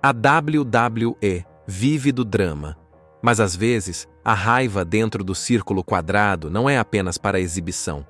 A WWE vive do drama, mas às vezes a raiva dentro do círculo quadrado não é apenas para exibição.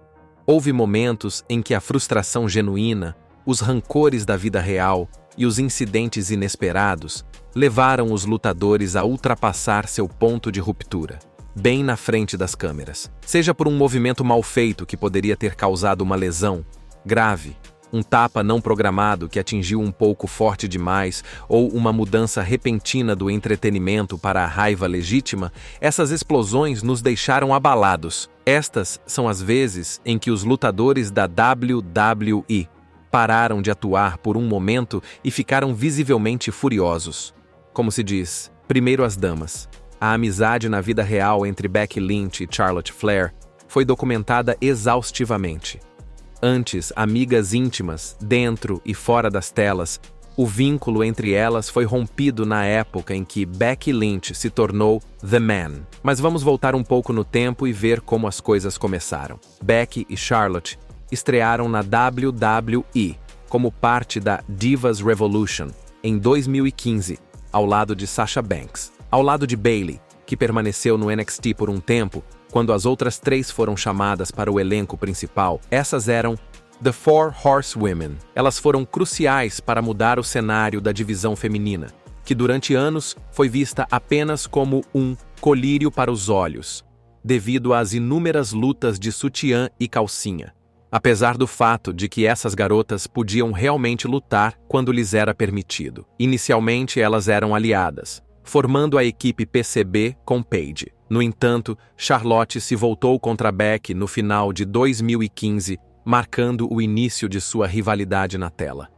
Houve momentos em que a frustração genuína, os rancores da vida real e os incidentes inesperados levaram os lutadores a ultrapassar seu ponto de ruptura, bem na frente das câmeras. Seja por um movimento mal feito que poderia ter causado uma lesão grave, um tapa não programado que atingiu um pouco forte demais ou uma mudança repentina do entretenimento para a raiva legítima, essas explosões nos deixaram abalados. Estas são as vezes em que os lutadores da WWE pararam de atuar por um momento e ficaram visivelmente furiosos. Como se diz, primeiro as damas. A amizade na vida real entre Becky Lynch e Charlotte Flair foi documentada exaustivamente. Antes, amigas íntimas, dentro e fora das telas, o vínculo entre elas foi rompido na época em que Becky Lynch se tornou The Man. Mas vamos voltar um pouco no tempo e ver como as coisas começaram. Becky e Charlotte estrearam na WWE como parte da Divas Revolution em 2015, ao lado de Sasha Banks. Ao lado de Bayley, que permaneceu no NXT por um tempo, quando as outras três foram chamadas para o elenco principal, essas eram The Four Horsewomen. Elas foram cruciais para mudar o cenário da divisão feminina, que durante anos foi vista apenas como um colírio para os olhos, devido às inúmeras lutas de sutiã e calcinha. Apesar do fato de que essas garotas podiam realmente lutar quando lhes era permitido. Inicialmente elas eram aliadas, formando a equipe PCB com Paige. No entanto, Charlotte se voltou contra Becky no final de 2015, marcando o início de sua rivalidade na tela.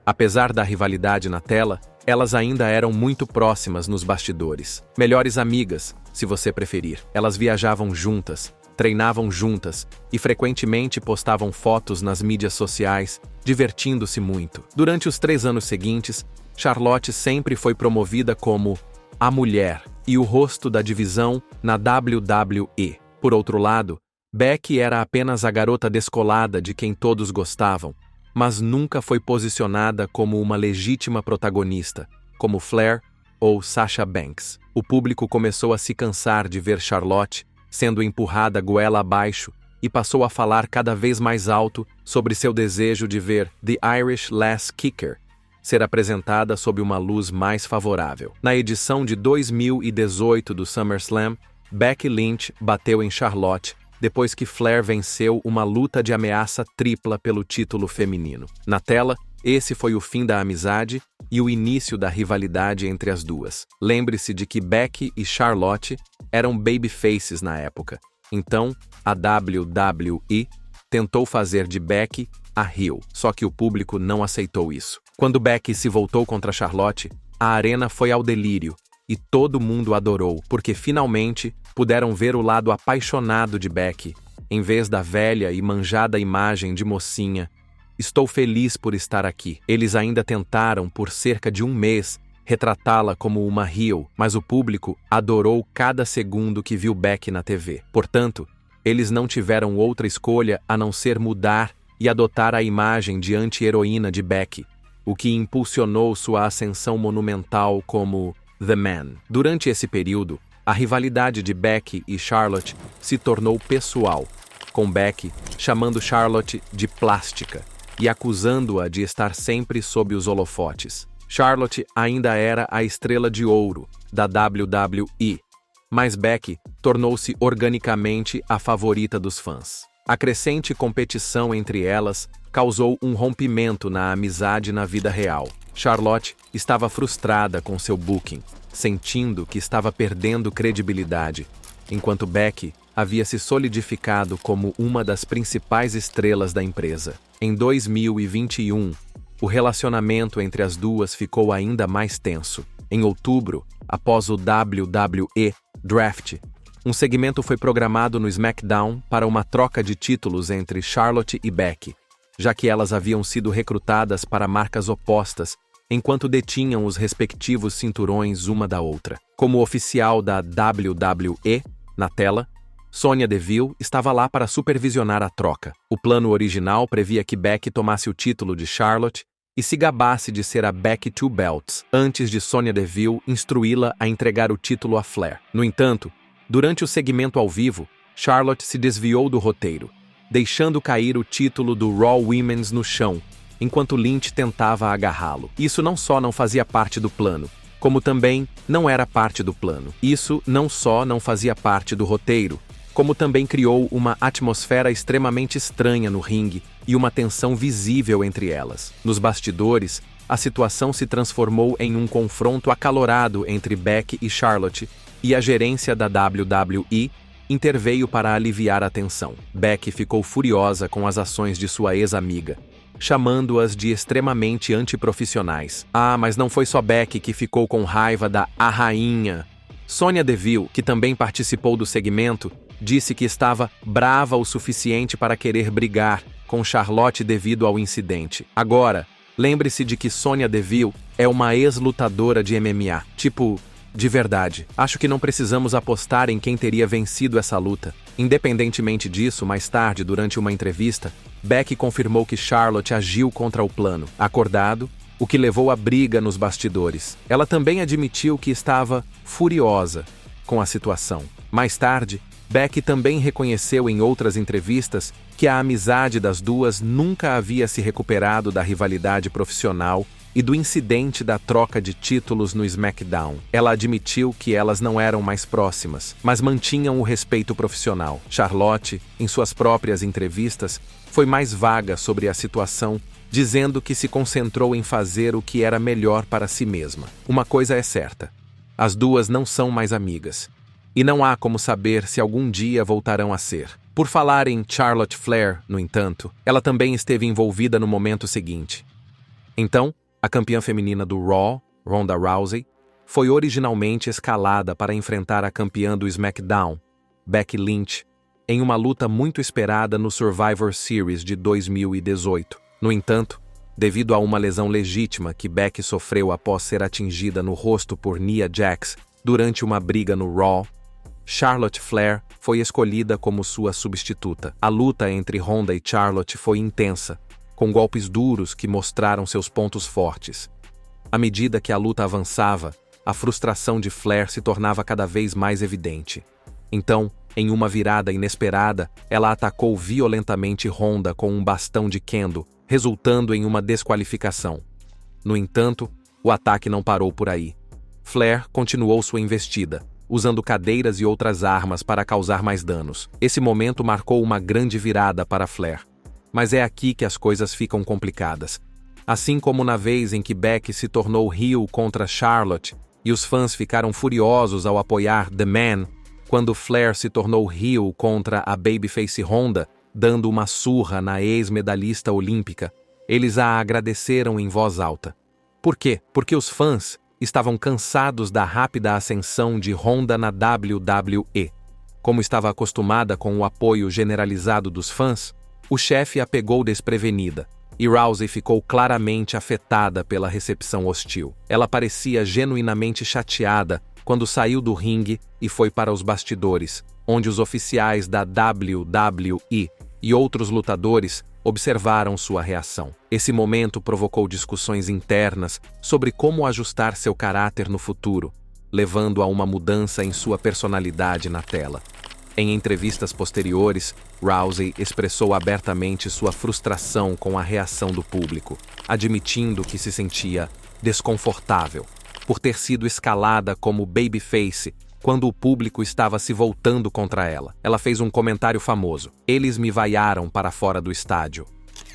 Apesar da rivalidade na tela, elas ainda eram muito próximas nos bastidores. Melhores amigas, se você preferir. Elas viajavam juntas, treinavam juntas e frequentemente postavam fotos nas mídias sociais, divertindo-se muito. Durante os 3 anos seguintes, Charlotte sempre foi promovida como a mulher e o rosto da divisão na WWE. Por outro lado, Becky era apenas a garota descolada de quem todos gostavam, mas nunca foi posicionada como uma legítima protagonista, como Flair ou Sasha Banks. O público começou a se cansar de ver Charlotte sendo empurrada goela abaixo e passou a falar cada vez mais alto sobre seu desejo de ver The Irish Lass Kicker ser apresentada sob uma luz mais favorável. Na edição de 2018 do SummerSlam, Becky Lynch bateu em Charlotte depois que Flair venceu uma luta de ameaça tripla pelo título feminino. Na tela, esse foi o fim da amizade e o início da rivalidade entre as duas. Lembre-se de que Becky e Charlotte eram babyfaces na época. Então, a WWE tentou fazer de Becky a heel, só que o público não aceitou isso. Quando Becky se voltou contra Charlotte, a arena foi ao delírio e todo mundo adorou, porque finalmente puderam ver o lado apaixonado de Becky, em vez da velha e manjada imagem de mocinha. Estou feliz por estar aqui. Eles ainda tentaram, por cerca de um mês, retratá-la como uma heel, mas o público adorou cada segundo que viu Becky na TV. Portanto, eles não tiveram outra escolha a não ser mudar e adotar a imagem de anti-heroína de Becky, o que impulsionou sua ascensão monumental como The Man. Durante esse período, a rivalidade de Becky e Charlotte se tornou pessoal, com Becky chamando Charlotte de plástica e acusando-a de estar sempre sob os holofotes. Charlotte ainda era a estrela de ouro da WWE, mas Becky tornou-se organicamente a favorita dos fãs. A crescente competição entre elas causou um rompimento na amizade na vida real. Charlotte estava frustrada com seu booking, sentindo que estava perdendo credibilidade, enquanto Becky havia se solidificado como uma das principais estrelas da empresa. Em 2021, o relacionamento entre as duas ficou ainda mais tenso. Em outubro, após o WWE Draft, um segmento foi programado no SmackDown para uma troca de títulos entre Charlotte e Becky, já que elas haviam sido recrutadas para marcas opostas enquanto detinham os respectivos cinturões uma da outra. Como oficial da WWE, na tela, Sonya Deville estava lá para supervisionar a troca. O plano original previa que Becky tomasse o título de Charlotte e se gabasse de ser a Becky Two Belts, antes de Sonya Deville instruí-la a entregar o título a Flair. No entanto, durante o segmento ao vivo, Charlotte se desviou do roteiro, deixando cair o título do Raw Women's no chão, enquanto Lynch tentava agarrá-lo. Isso não só não fazia parte do plano, como também não era parte do plano. Isso não só não fazia parte do roteiro, como também criou uma atmosfera extremamente estranha no ringue e uma tensão visível entre elas. Nos bastidores, a situação se transformou em um confronto acalorado entre Becky e Charlotte, e a gerência da WWE interveio para aliviar a tensão. Becky ficou furiosa com as ações de sua ex-amiga, chamando-as de extremamente antiprofissionais. Ah, mas não foi só Becky que ficou com raiva da A Rainha. Sonya Deville, que também participou do segmento, disse que estava brava o suficiente para querer brigar com Charlotte devido ao incidente. Agora, lembre-se de que Sonya Deville é uma ex-lutadora de MMA. Tipo, de verdade, acho que não precisamos apostar em quem teria vencido essa luta. Independentemente disso, mais tarde, durante uma entrevista, Becky confirmou que Charlotte agiu contra o plano acordado, o que levou à briga nos bastidores. Ela também admitiu que estava furiosa com a situação. Mais tarde, Becky também reconheceu em outras entrevistas que a amizade das duas nunca havia se recuperado da rivalidade profissional e do incidente da troca de títulos no SmackDown. Ela admitiu que elas não eram mais próximas, mas mantinham o respeito profissional. Charlotte, em suas próprias entrevistas, foi mais vaga sobre a situação, dizendo que se concentrou em fazer o que era melhor para si mesma. Uma coisa é certa: as duas não são mais amigas. E não há como saber se algum dia voltarão a ser. Por falar em Charlotte Flair, no entanto, ela também esteve envolvida no momento seguinte. Então, a campeã feminina do Raw, Ronda Rousey, foi originalmente escalada para enfrentar a campeã do SmackDown, Becky Lynch, em uma luta muito esperada no Survivor Series de 2018. No entanto, devido a uma lesão legítima que Becky sofreu após ser atingida no rosto por Nia Jax durante uma briga no Raw, Charlotte Flair foi escolhida como sua substituta. A luta entre Ronda e Charlotte foi intensa, com golpes duros que mostraram seus pontos fortes. À medida que a luta avançava, a frustração de Flair se tornava cada vez mais evidente. Então, em uma virada inesperada, ela atacou violentamente Ronda com um bastão de kendo, resultando em uma desqualificação. No entanto, o ataque não parou por aí. Flair continuou sua investida, usando cadeiras e outras armas para causar mais danos. Esse momento marcou uma grande virada para Flair. Mas é aqui que as coisas ficam complicadas. Assim como na vez em que Becky se tornou heel contra Charlotte e os fãs ficaram furiosos ao apoiar The Man, quando Flair se tornou heel contra a babyface Ronda, dando uma surra na ex-medalhista olímpica, eles a agradeceram em voz alta. Por quê? Porque os fãs estavam cansados da rápida ascensão de Ronda na WWE. Como estava acostumada com o apoio generalizado dos fãs, o chefe a pegou desprevenida, e Rousey ficou claramente afetada pela recepção hostil. Ela parecia genuinamente chateada quando saiu do ringue e foi para os bastidores, onde os oficiais da WWE e outros lutadores observaram sua reação. Esse momento provocou discussões internas sobre como ajustar seu caráter no futuro, levando a uma mudança em sua personalidade na tela. Em entrevistas posteriores, Rousey expressou abertamente sua frustração com a reação do público, admitindo que se sentia desconfortável por ter sido escalada como babyface quando o público estava se voltando contra ela. Ela fez um comentário famoso: "Eles me vaiaram para fora do estádio.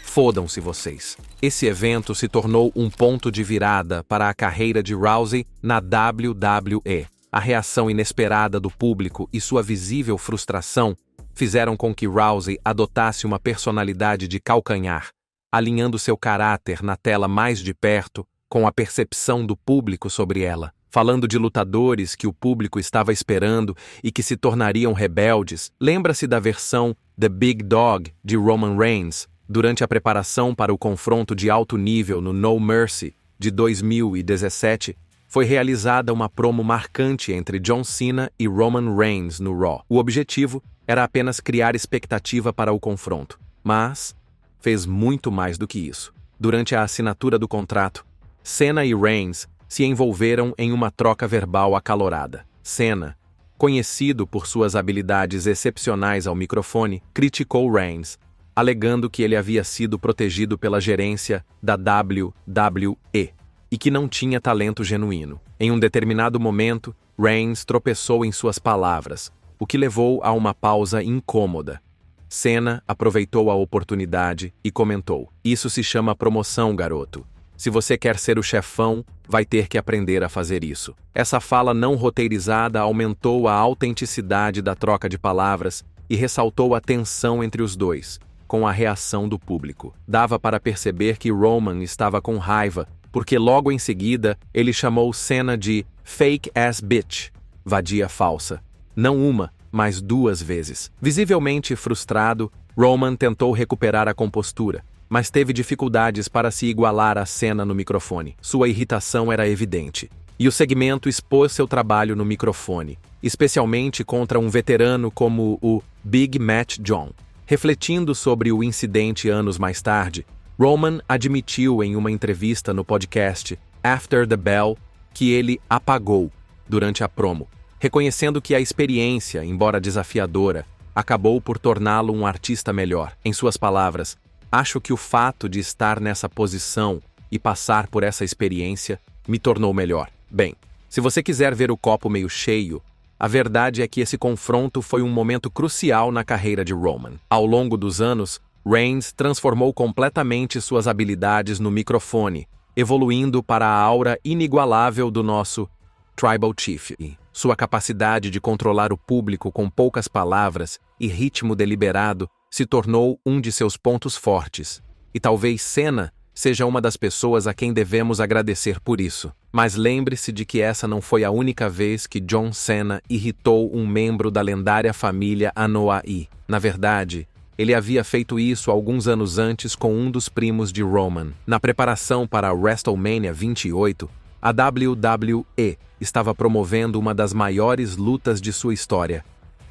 Fodam-se vocês." Esse evento se tornou um ponto de virada para a carreira de Rousey na WWE. A reação inesperada do público e sua visível frustração fizeram com que Rousey adotasse uma personalidade de calcanhar, alinhando seu caráter na tela mais de perto com a percepção do público sobre ela. Falando de lutadores que o público estava esperando e que se tornariam rebeldes, lembra-se da versão The Big Dog de Roman Reigns durante a preparação para o confronto de alto nível no No Mercy de 2017, foi realizada uma promo marcante entre John Cena e Roman Reigns no Raw. O objetivo era apenas criar expectativa para o confronto, mas fez muito mais do que isso. Durante a assinatura do contrato, Cena e Reigns se envolveram em uma troca verbal acalorada. Cena, conhecido por suas habilidades excepcionais ao microfone, criticou Reigns, alegando que ele havia sido protegido pela gerência da WWE e que não tinha talento genuíno. Em um determinado momento, Reigns tropeçou em suas palavras, o que levou a uma pausa incômoda. Cena aproveitou a oportunidade e comentou: "Isso se chama promoção, garoto. Se você quer ser o chefão, vai ter que aprender a fazer isso." Essa fala não roteirizada aumentou a autenticidade da troca de palavras e ressaltou a tensão entre os dois, com a reação do público. Dava para perceber que Roman estava com raiva, porque logo em seguida ele chamou Cena de fake ass bitch, vadia falsa. Não uma, mas 2 vezes. Visivelmente frustrado, Roman tentou recuperar a compostura, mas teve dificuldades para se igualar a Cena no microfone. Sua irritação era evidente, e o segmento expôs seu trabalho no microfone, especialmente contra um veterano como o Big Match John. Refletindo sobre o incidente anos mais tarde, Roman admitiu em uma entrevista no podcast After the Bell que ele apagou durante a promo, reconhecendo que a experiência, embora desafiadora, acabou por torná-lo um artista melhor. Em suas palavras, "Acho que o fato de estar nessa posição e passar por essa experiência me tornou melhor." Bem, se você quiser ver o copo meio cheio, a verdade é que esse confronto foi um momento crucial na carreira de Roman. Ao longo dos anos, Reigns transformou completamente suas habilidades no microfone, evoluindo para a aura inigualável do nosso Tribal Chief. Sua capacidade de controlar o público com poucas palavras e ritmo deliberado se tornou um de seus pontos fortes. E talvez Cena seja uma das pessoas a quem devemos agradecer por isso. Mas lembre-se de que essa não foi a única vez que John Cena irritou um membro da lendária família Anoa'i. Na verdade, ele havia feito isso alguns anos antes com um dos primos de Roman. Na preparação para a WrestleMania 28, a WWE estava promovendo uma das maiores lutas de sua história,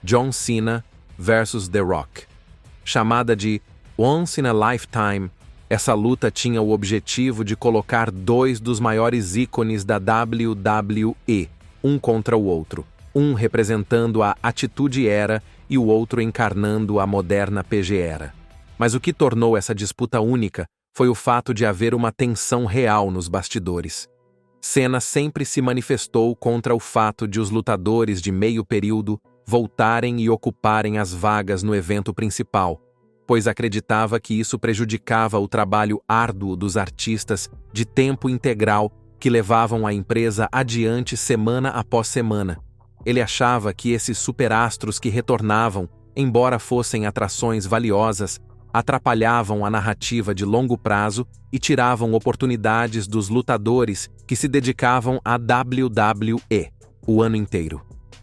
John Cena vs The Rock. Chamada de Once in a Lifetime, essa luta tinha o objetivo de colocar 2 dos maiores ícones da WWE, um contra o outro, um representando a Attitude Era e o outro encarnando a moderna PG Era. Mas o que tornou essa disputa única foi o fato de haver uma tensão real nos bastidores. Cena sempre se manifestou contra o fato de os lutadores de meio período voltarem e ocuparem as vagas no evento principal, pois acreditava que isso prejudicava o trabalho árduo dos artistas de tempo integral que levavam a empresa adiante semana após semana. Ele achava que esses superastros que retornavam, embora fossem atrações valiosas, atrapalhavam a narrativa de longo prazo e tiravam oportunidades dos lutadores que se dedicavam à WWE o ano inteiro.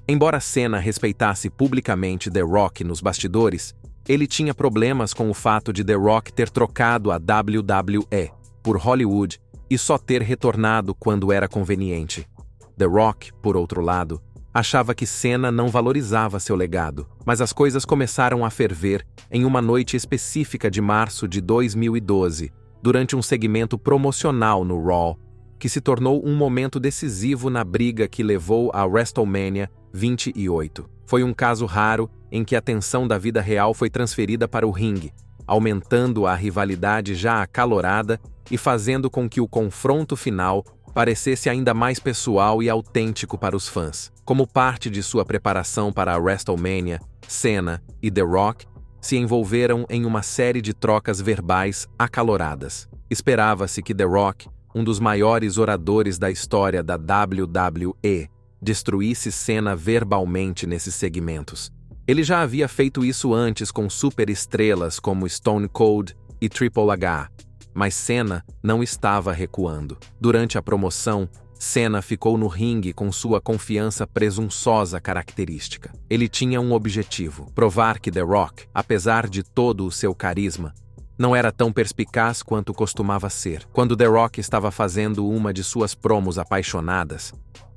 Embora Cena respeitasse publicamente The Rock nos bastidores, ele tinha problemas com o fato de The Rock ter trocado a WWE por Hollywood e só ter retornado quando era conveniente. The Rock, por outro lado, achava que Cena não valorizava seu legado, mas as coisas começaram a ferver em uma noite específica de março de 2012, durante um segmento promocional no Raw, que se tornou um momento decisivo na briga que levou à WrestleMania 28. Foi um caso raro em que a tensão da vida real foi transferida para o ringue, aumentando a rivalidade já acalorada e fazendo com que o confronto final parecesse ainda mais pessoal e autêntico para os fãs. Como parte de sua preparação para a WrestleMania, Cena e The Rock se envolveram em uma série de trocas verbais acaloradas. Esperava-se que The Rock, um dos maiores oradores da história da WWE, destruísse Cena verbalmente nesses segmentos. Ele já havia feito isso antes com superestrelas como Stone Cold e Triple H, mas Cena não estava recuando. Durante a promoção, Cena ficou no ringue com sua confiança presunçosa característica. Ele tinha um objetivo: provar que The Rock, apesar de todo o seu carisma, não era tão perspicaz quanto costumava ser. Quando The Rock estava fazendo uma de suas promos apaixonadas,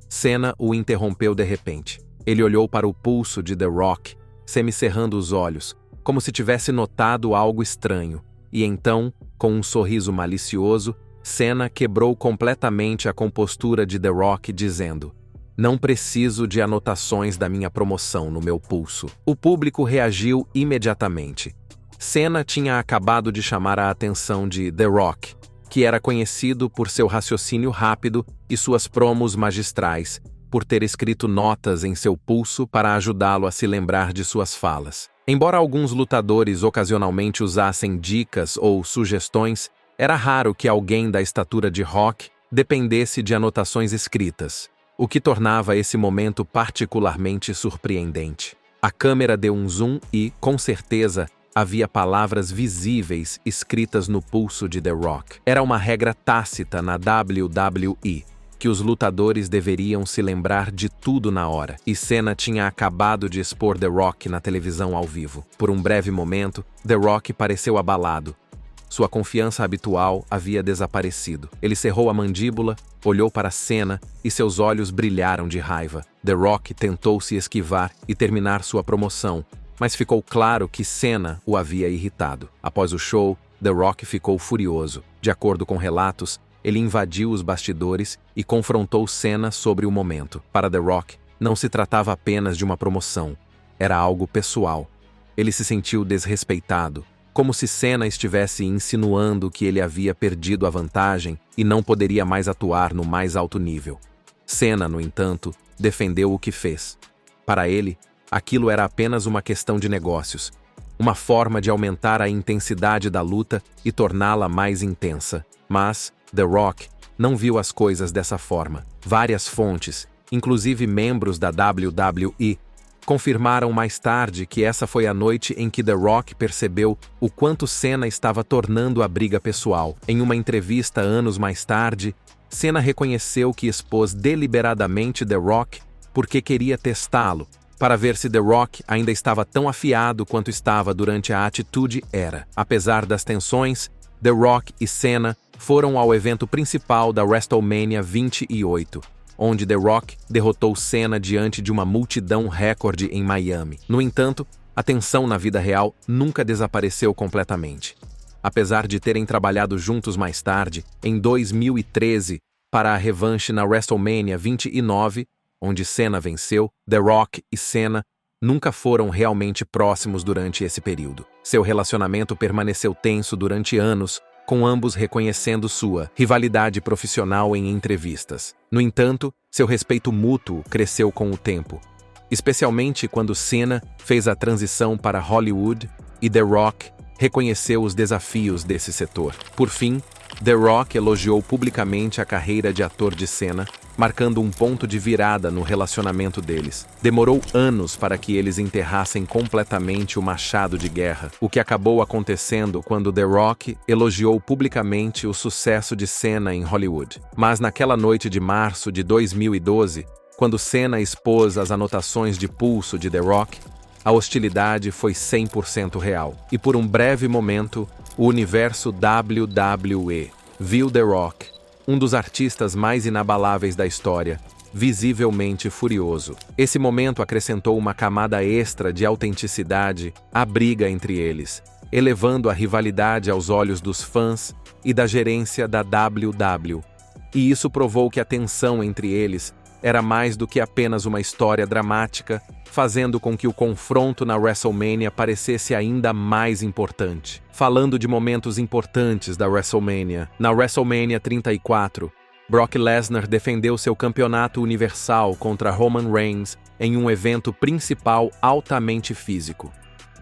Cena o interrompeu de repente. Ele olhou para o pulso de The Rock, semicerrando os olhos, como se tivesse notado algo estranho, e então Com um sorriso malicioso, Cena quebrou completamente a compostura de The Rock, dizendo: "Não preciso de anotações da minha promoção no meu pulso." O público reagiu imediatamente. Cena tinha acabado de chamar a atenção de The Rock, que era conhecido por seu raciocínio rápido e suas promos magistrais, por ter escrito notas em seu pulso para ajudá-lo a se lembrar de suas falas. Embora alguns lutadores ocasionalmente usassem dicas ou sugestões, era raro que alguém da estatura de Rock dependesse de anotações escritas, o que tornava esse momento particularmente surpreendente. A câmera deu um zoom e, com certeza, havia palavras visíveis escritas no pulso de The Rock. Era uma regra tácita na WWE, que os lutadores deveriam se lembrar de tudo na hora, e Cena tinha acabado de expor The Rock na televisão ao vivo. Por um breve momento, The Rock pareceu abalado. Sua confiança habitual havia desaparecido. Ele cerrou a mandíbula, olhou para Cena e seus olhos brilharam de raiva. The Rock tentou se esquivar e terminar sua promoção, mas ficou claro que Cena o havia irritado. Após o show, The Rock ficou furioso. De acordo com relatos, ele invadiu os bastidores e confrontou Cena sobre o momento. Para The Rock, não se tratava apenas de uma promoção. Era algo pessoal. Ele se sentiu desrespeitado, como se Cena estivesse insinuando que ele havia perdido a vantagem e não poderia mais atuar no mais alto nível. Cena, no entanto, defendeu o que fez. Para ele, aquilo era apenas uma questão de negócios, uma forma de aumentar a intensidade da luta e torná-la mais intensa. Mas The Rock não viu as coisas dessa forma. Várias fontes, inclusive membros da WWE, confirmaram mais tarde que essa foi a noite em que The Rock percebeu o quanto Cena estava tornando a briga pessoal. Em uma entrevista anos mais tarde, Cena reconheceu que expôs deliberadamente The Rock porque queria testá-lo, para ver se The Rock ainda estava tão afiado quanto estava durante a Attitude Era. Apesar das tensões, The Rock e Cena foram ao evento principal da WrestleMania 28, onde The Rock derrotou Cena diante de uma multidão recorde em Miami. No entanto, a tensão na vida real nunca desapareceu completamente. Apesar de terem trabalhado juntos mais tarde, em 2013, para a revanche na WrestleMania 29, onde Cena venceu, The Rock e Cena nunca foram realmente próximos durante esse período. Seu relacionamento permaneceu tenso durante anos, com ambos reconhecendo sua rivalidade profissional em entrevistas. No entanto, seu respeito mútuo cresceu com o tempo, especialmente quando Cena fez a transição para Hollywood e The Rock reconheceu os desafios desse setor. Por fim, The Rock elogiou publicamente a carreira de ator de Cena, marcando um ponto de virada no relacionamento deles. Demorou anos para que eles enterrassem completamente o machado de guerra, o que acabou acontecendo quando The Rock elogiou publicamente o sucesso de Cena em Hollywood. Mas naquela noite de março de 2012, quando Cena expôs as anotações de pulso de The Rock, a hostilidade foi 100% real. E por um breve momento, o universo WWE viu The Rock, um dos artistas mais inabaláveis da história, visivelmente furioso. Esse momento acrescentou uma camada extra de autenticidade à briga entre eles, elevando a rivalidade aos olhos dos fãs e da gerência da WWE. E isso provou que a tensão entre eles era mais do que apenas uma história dramática, fazendo com que o confronto na WrestleMania parecesse ainda mais importante. Falando de momentos importantes da WrestleMania, na WrestleMania 34, Brock Lesnar defendeu seu campeonato universal contra Roman Reigns em um evento principal altamente físico.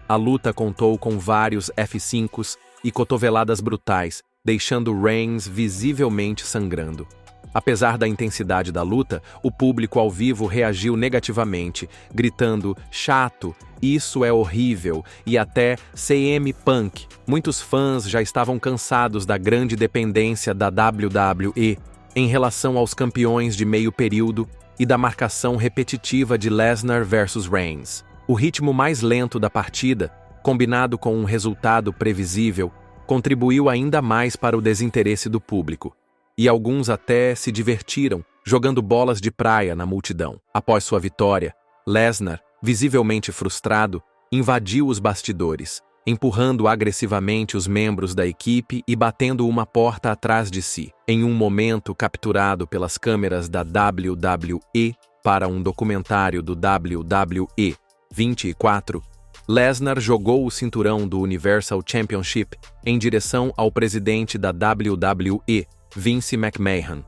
A luta contou com vários F5s e cotoveladas brutais, deixando Reigns visivelmente sangrando. Apesar da intensidade da luta, o público ao vivo reagiu negativamente, gritando "chato", "isso é horrível" e até "CM Punk". Muitos fãs já estavam cansados da grande dependência da WWE em relação aos campeões de meio período e da marcação repetitiva de Lesnar versus Reigns. O ritmo mais lento da partida, combinado com um resultado previsível, contribuiu ainda mais para o desinteresse do público. E alguns até se divertiram, jogando bolas de praia na multidão. Após sua vitória, Lesnar, visivelmente frustrado, invadiu os bastidores empurrando agressivamente os membros da equipe e batendo uma porta atrás de si. Em um momento capturado pelas câmeras da WWE para um documentário do WWE 24, Lesnar jogou o cinturão do Universal Championship em direção ao presidente da WWE, Vince McMahon.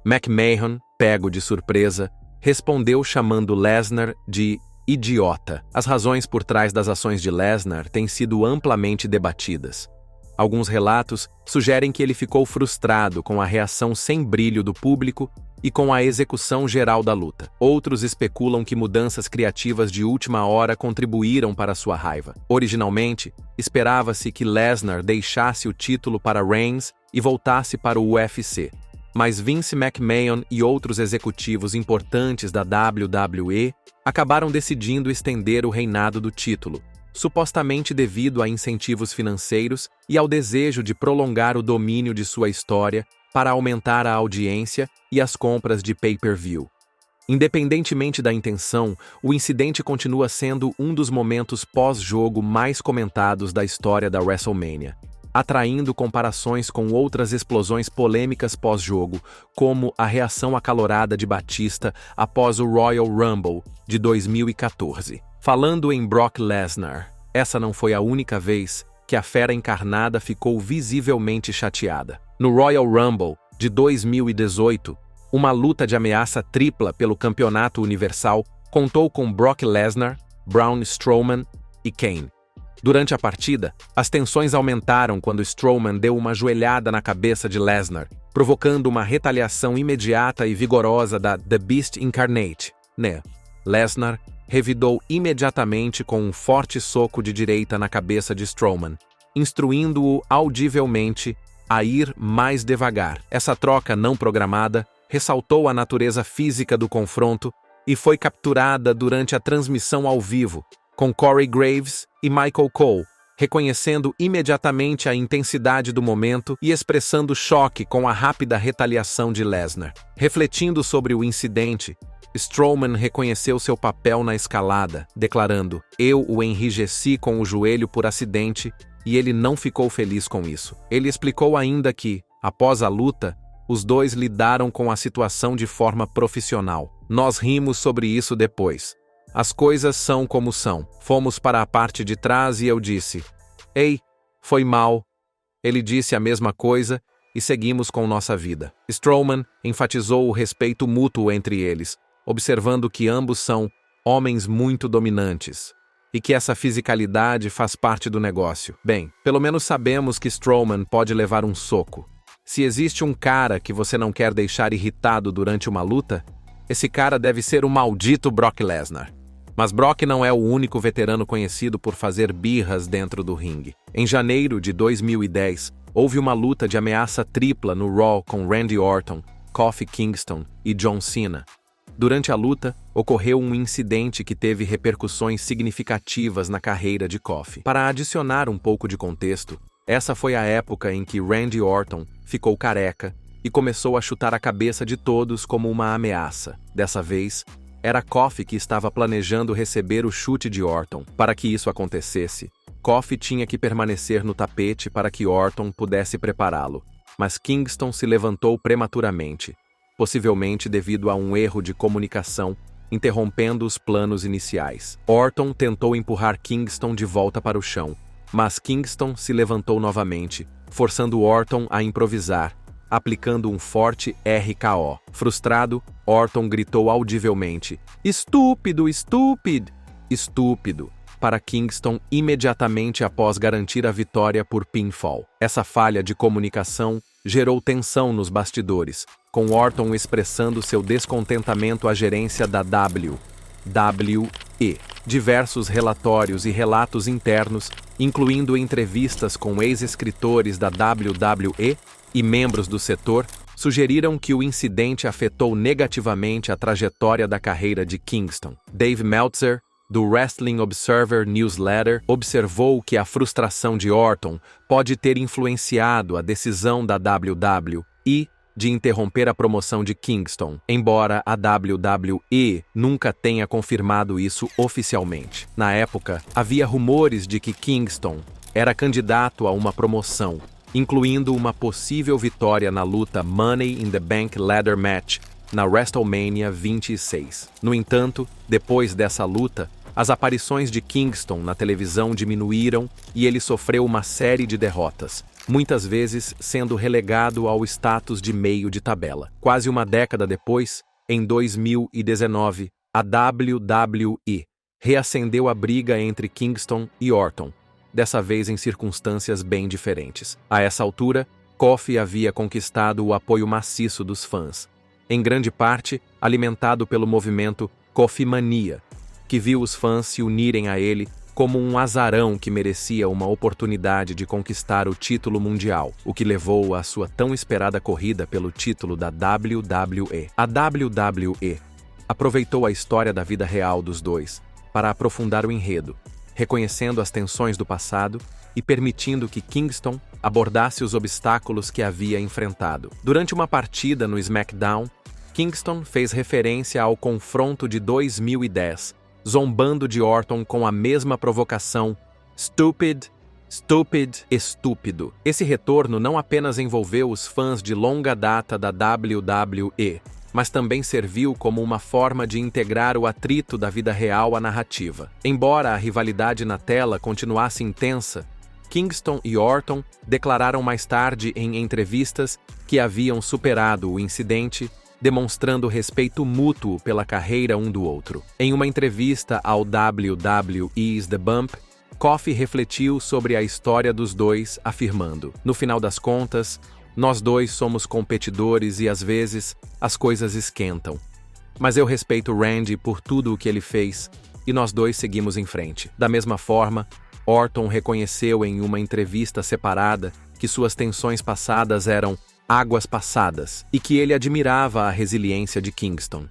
McMahon, pego de surpresa, respondeu chamando Lesnar de idiota. As razões por trás das ações de Lesnar têm sido amplamente debatidas. Alguns relatos sugerem que ele ficou frustrado com a reação sem brilho do público e com a execução geral da luta. Outros especulam que mudanças criativas de última hora contribuíram para sua raiva. Originalmente, esperava-se que Lesnar deixasse o título para Reigns e voltasse para o UFC. Mas Vince McMahon e outros executivos importantes da WWE acabaram decidindo estender o reinado do título, supostamente devido a incentivos financeiros e ao desejo de prolongar o domínio de sua história para aumentar a audiência e as compras de pay-per-view. Independentemente da intenção, o incidente continua sendo um dos momentos pós-jogo mais comentados da história da WrestleMania, atraindo comparações com outras explosões polêmicas pós-jogo, como a reação acalorada de Batista após o Royal Rumble de 2014. Falando em Brock Lesnar, essa não foi a única vez que a fera encarnada ficou visivelmente chateada. No Royal Rumble de 2018, uma luta de ameaça tripla pelo campeonato universal contou com Brock Lesnar, Braun Strowman e Kane. Durante a partida, as tensões aumentaram quando Strowman deu uma joelhada na cabeça de Lesnar, provocando uma retaliação imediata e vigorosa da The Beast Incarnate, né? Lesnar revidou imediatamente com um forte soco de direita na cabeça de Strowman, instruindo-o audivelmente a ir mais devagar. Essa troca não programada ressaltou a natureza física do confronto e foi capturada durante a transmissão ao vivo, com Corey Graves e Michael Cole, reconhecendo imediatamente a intensidade do momento e expressando choque com a rápida retaliação de Lesnar. Refletindo sobre o incidente, Strowman reconheceu seu papel na escalada, declarando: "Eu o enrijeci com o joelho por acidente e ele não ficou feliz com isso." Ele explicou ainda que, após a luta, os dois lidaram com a situação de forma profissional. "Nós rimos sobre isso depois. As coisas são como são. Fomos para a parte de trás e eu disse: 'Ei, foi mal.' Ele disse a mesma coisa e seguimos com nossa vida." Strowman enfatizou o respeito mútuo entre eles, observando que ambos são homens muito dominantes e que essa fisicalidade faz parte do negócio. Bem, pelo menos sabemos que Strowman pode levar um soco. Se existe um cara que você não quer deixar irritado durante uma luta, esse cara deve ser o maldito Brock Lesnar. Mas Brock não é o único veterano conhecido por fazer birras dentro do ringue. Em janeiro de 2010, houve uma luta de ameaça tripla no Raw com Randy Orton, Kofi Kingston e John Cena. Durante a luta, ocorreu um incidente que teve repercussões significativas na carreira de Kofi. Para adicionar um pouco de contexto, essa foi a época em que Randy Orton ficou careca e começou a chutar a cabeça de todos como uma ameaça. Dessa vez, era Kofi que estava planejando receber o chute de Orton. Para que isso acontecesse, Kofi tinha que permanecer no tapete para que Orton pudesse prepará-lo, mas Kingston se levantou prematuramente, possivelmente devido a um erro de comunicação, interrompendo os planos iniciais. Orton tentou empurrar Kingston de volta para o chão, mas Kingston se levantou novamente, forçando Orton a improvisar, aplicando um forte RKO. Frustrado, Orton gritou audivelmente: "Estúpido, estúpido, estúpido", para Kingston imediatamente após garantir a vitória por pinfall. Essa falha de comunicação gerou tensão nos bastidores, com Orton expressando seu descontentamento à gerência da WWE. Diversos relatórios e relatos internos, incluindo entrevistas com ex-escritores da WWE e membros do setor, sugeriram que o incidente afetou negativamente a trajetória da carreira de Kingston. Dave Meltzer, do Wrestling Observer Newsletter, observou que a frustração de Orton pode ter influenciado a decisão da WWE de interromper a promoção de Kingston, embora a WWE nunca tenha confirmado isso oficialmente. Na época, havia rumores de que Kingston era candidato a uma promoção, incluindo uma possível vitória na luta Money in the Bank Ladder Match na WrestleMania 26. No entanto, depois dessa luta, as aparições de Kingston na televisão diminuíram e ele sofreu uma série de derrotas, muitas vezes sendo relegado ao status de meio de tabela. Quase uma década depois, em 2019, a WWE reacendeu a briga entre Kingston e Orton, dessa vez em circunstâncias bem diferentes. A essa altura, Kofi havia conquistado o apoio maciço dos fãs, em grande parte alimentado pelo movimento Kofi Mania, que viu os fãs se unirem a ele como um azarão que merecia uma oportunidade de conquistar o título mundial, o que levou à sua tão esperada corrida pelo título da WWE. A WWE aproveitou a história da vida real dos dois para aprofundar o enredo, reconhecendo as tensões do passado e permitindo que Kingston abordasse os obstáculos que havia enfrentado. Durante uma partida no SmackDown, Kingston fez referência ao confronto de 2010, zombando de Orton com a mesma provocação "Stupid, stupid, estúpido". Esse retorno não apenas envolveu os fãs de longa data da WWE, mas também serviu como uma forma de integrar o atrito da vida real à narrativa. Embora a rivalidade na tela continuasse intensa, Kingston e Orton declararam mais tarde em entrevistas que haviam superado o incidente, demonstrando respeito mútuo pela carreira um do outro. Em uma entrevista ao WWE's The Bump, Kofi refletiu sobre a história dos dois, afirmando: "No final das contas, nós dois somos competidores e às vezes as coisas esquentam. Mas eu respeito Randy por tudo o que ele fez e nós dois seguimos em frente". Da mesma forma, Orton reconheceu em uma entrevista separada que suas tensões passadas eram águas passadas e que ele admirava a resiliência de Kingston.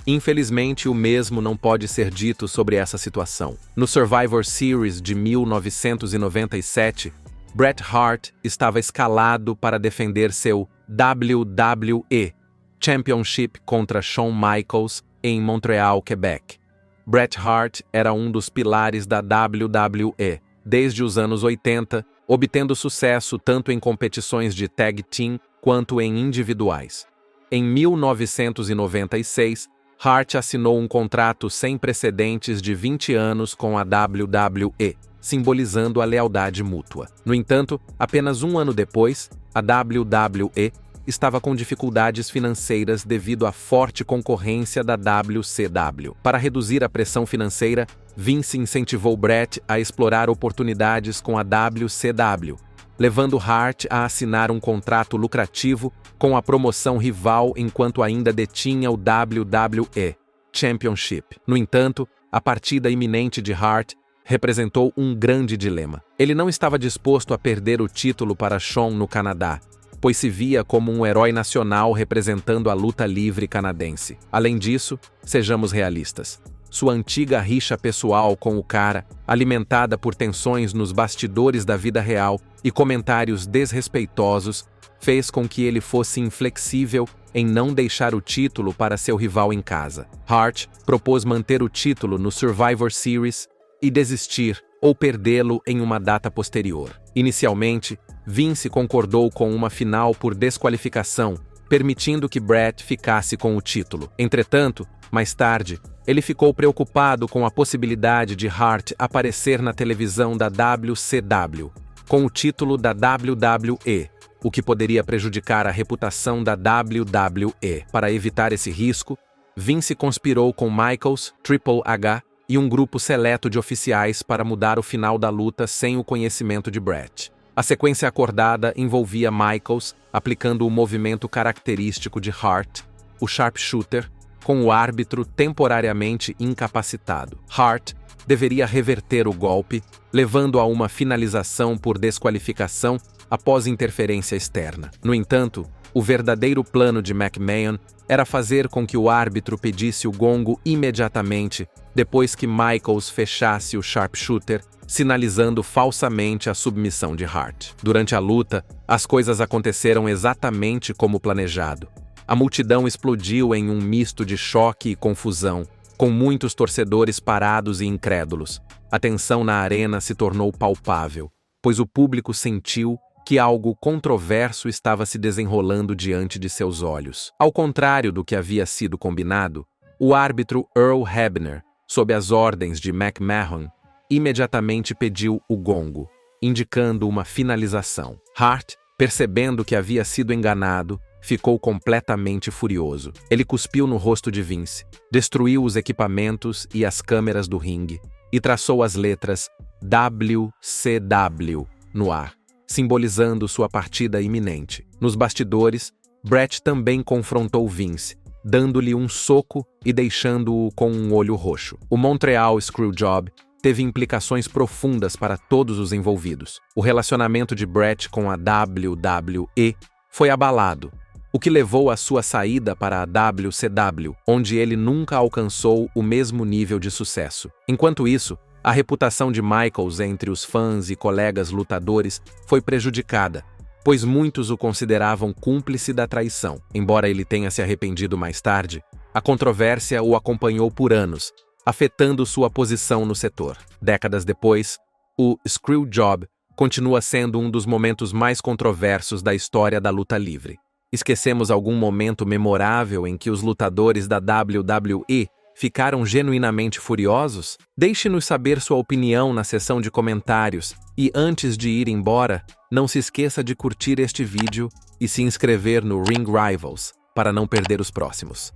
Infelizmente, o mesmo não pode ser dito sobre essa situação. No Survivor Series de 1997, Bret Hart estava escalado para defender seu WWE Championship contra Shawn Michaels em Montreal, Quebec. Bret Hart era um dos pilares da WWE desde os anos 80, obtendo sucesso tanto em competições de tag team quanto em individuais. Em 1996, Hart assinou um contrato sem precedentes de 20 anos com a WWE, simbolizando a lealdade mútua. No entanto, apenas um ano depois, a WWE estava com dificuldades financeiras devido à forte concorrência da WCW. Para reduzir a pressão financeira, Vince incentivou Bret a explorar oportunidades com a WCW, levando Hart a assinar um contrato lucrativo com a promoção rival enquanto ainda detinha o WWE Championship. No entanto, a partida iminente de Hart representou um grande dilema. Ele não estava disposto a perder o título para Shawn no Canadá, pois se via como um herói nacional representando a luta livre canadense. Além disso, sejamos realistas. Sua antiga rixa pessoal com o cara, alimentada por tensões nos bastidores da vida real e comentários desrespeitosos, fez com que ele fosse inflexível em não deixar o título para seu rival em casa. Hart propôs manter o título no Survivor Series e desistir ou perdê-lo em uma data posterior. Inicialmente, Vince concordou com uma final por desqualificação, permitindo que Bret ficasse com o título. Entretanto, mais tarde, ele ficou preocupado com a possibilidade de Hart aparecer na televisão da WCW, com o título da WWE, o que poderia prejudicar a reputação da WWE. Para evitar esse risco, Vince conspirou com Michaels, Triple H e um grupo seleto de oficiais para mudar o final da luta sem o conhecimento de Bret. A sequência acordada envolvia Michaels aplicando o movimento característico de Hart, o sharpshooter, com o árbitro temporariamente incapacitado. Hart deveria reverter o golpe, levando a uma finalização por desqualificação após interferência externa. No entanto, o verdadeiro plano de McMahon era fazer com que o árbitro pedisse o gongo imediatamente depois que Michaels fechasse o sharpshooter, sinalizando falsamente a submissão de Hart. Durante a luta, as coisas aconteceram exatamente como planejado. A multidão explodiu em um misto de choque e confusão, com muitos torcedores parados e incrédulos. A tensão na arena se tornou palpável, pois o público sentiu que algo controverso estava se desenrolando diante de seus olhos. Ao contrário do que havia sido combinado, o árbitro Earl Hebner, sob as ordens de McMahon, imediatamente pediu o gongo, indicando uma finalização. Hart, percebendo que havia sido enganado, ficou completamente furioso. Ele cuspiu no rosto de Vince, destruiu os equipamentos e as câmeras do ringue e traçou as letras WCW no ar, simbolizando sua partida iminente. Nos bastidores, Bret também confrontou Vince, dando-lhe um soco e deixando-o com um olho roxo. O Montreal Screwjob teve implicações profundas para todos os envolvidos. O relacionamento de Bret com a WWE foi abalado, o que levou à sua saída para a WCW, onde ele nunca alcançou o mesmo nível de sucesso. Enquanto isso, a reputação de Michaels entre os fãs e colegas lutadores foi prejudicada, pois muitos o consideravam cúmplice da traição. Embora ele tenha se arrependido mais tarde, a controvérsia o acompanhou por anos, afetando sua posição no setor. Décadas depois, o Screwjob continua sendo um dos momentos mais controversos da história da luta livre. Esquecemos algum momento memorável em que os lutadores da WWE ficaram genuinamente furiosos? Deixe-nos saber sua opinião na seção de comentários e antes de ir embora, não se esqueça de curtir este vídeo e se inscrever no Ring Rivals para não perder os próximos.